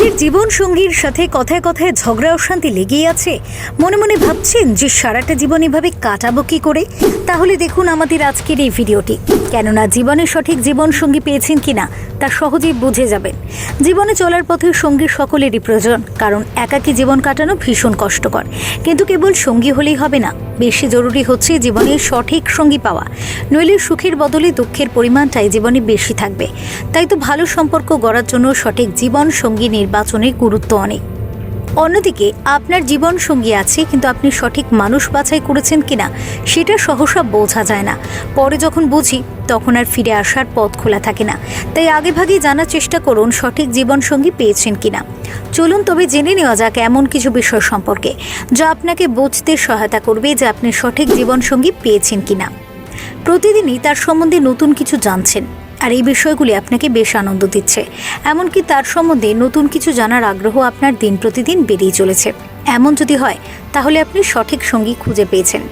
নিজের জীবন সঙ্গীর সাথে কথায় কথায় ঝগড়া অশান্তি লেগেই আছে, মনে মনে ভাবছেন যে সারাটা জীবন এভাবে কাটাবো কি করে? তাহলে দেখুন আমাদের আজকের এই ভিডিওটি, কেননা জীবনে সঠিক জীবন সঙ্গী পেয়েছেন কিনা তা সহজেই বুঝে যাবেন। জীবনে চলার পথে সঙ্গী সকলেরই প্রয়োজন, কারণ একাকী জীবন কাটানো ভীষণ কষ্টকর। কিন্তু কেবল সঙ্গী হলেই হবে না, বেশি জরুরি হচ্ছে জীবনে সঠিক সঙ্গী পাওয়া, নইলে সুখের বদলে দুঃখের পরিমাণটাই জীবনে বেশি থাকবে। তাই তো ভালো সম্পর্ক গড়ার জন্য সঠিক জীবন সঙ্গী নির্বাচনের গুরুত্ব অনেক। অন্যদিকে আপনার জীবন সঙ্গী আছে, কিন্তু আপনি সঠিক মানুষ বাছাই করেছেন কিনা সেটা সহসা বোঝা যায় না। পরে যখন বুঝি তখন আর ফিরে আসার পথ খোলা থাকে না। তাই আগেভাগেই জানার চেষ্টা করুন সঠিক জীবন সঙ্গী পেয়েছেন কিনা। চলুন তবে জেনে নেওয়া যাক এমন কিছু বিষয় সম্পর্কে যা আপনাকে বুঝতে সহায়তা করবে যে আপনি সঠিক জীবন সঙ্গী পেয়েছেন কিনা। প্রতিদিনই তার সম্বন্ধে নতুন কিছু জানছেন, আর এই বিষয়গুলি আপনাকে বেশ আনন্দ দিচ্ছে। এমনকি তার সম্বন্ধে নতুন কিছু জানার আগ্রহ আপনার দিন প্রতিদিন বেড়েই চলেছে। এমন যদি হয় তাহলে আপনি সঠিক সঙ্গী খুঁজে পেয়েছেন।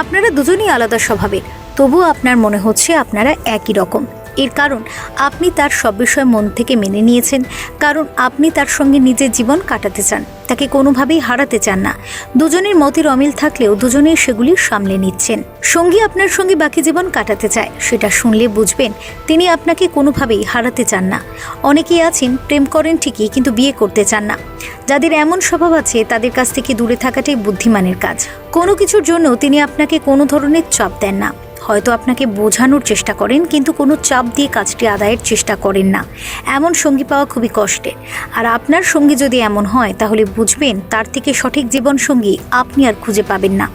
আপনারা দুজনই আলাদা স্বভাবের, তবুও আপনার মনে হচ্ছে আপনারা একই রকম। এর কারণ আপনি তার সব বিষয় মন থেকে মেনে নিয়েছেন, কারণ আপনি তার সঙ্গে নিজের জীবন কাটাতে চান, তাকে কোনোভাবেই হারাতে চান না। দুজনের মতের অমিল থাকলেও দুজনেই সেগুলি সামলে নিচ্ছেন। সঙ্গী আপনার সঙ্গে বাকি জীবন কাটাতে চায়, সেটা শুনলে বুঝবেন তিনি আপনাকে কোনোভাবেই হারাতে চান না। অনেকেই আছেন প্রেম করেন ঠিকই, কিন্তু বিয়ে করতে চান না। যাদের এমন স্বভাব আছে তাদের কাছ থেকে দূরে থাকাটাই বুদ্ধিমানের কাজ। কোনো কিছুর জন্য তিনি আপনাকে কোনো ধরনের চাপ দেন না, হয়তো আপনাকে বোঝানোর চেষ্টা করেন, কিন্তু কোনো চাপ দিয়ে কাজটি আদায়ের চেষ্টা করেন না। এমন সঙ্গী পাওয়া খুবই কষ্টের। আর আপনার সঙ্গী যদি এমন হয় তাহলে বুঝবেন তার থেকে সঠিক জীবন সঙ্গী আপনি আর খুঁজে পাবেন না।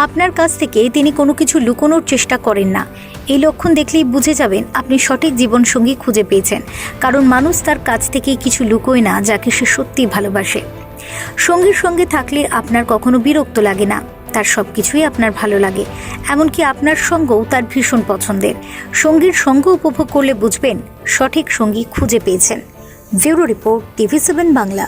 আপনার কাছ থেকে তিনি কোনো কিছু লুকোনোর চেষ্টা করেন না। এই লক্ষণ দেখলেই বুঝে যাবেন আপনি সঠিক জীবন সঙ্গী খুঁজে পেয়েছেন, কারণ মানুষ তার কাছ থেকে কিছু লুকোয় না যাকে সে সত্যিই ভালোবাসে। সঙ্গীর সঙ্গে থাকলে আপনার কখনো বিরক্ত লাগে না, তার সব কিছুই আপনার ভালো লাগে। এমনকি আপনার সঙ্গও তার ভীষণ পছন্দের। সঙ্গীর সঙ্গ উপভোগ করলে বুঝবেন সঠিক সঙ্গী খুঁজে পেয়েছেন। Bureau report, TV7 Bangla.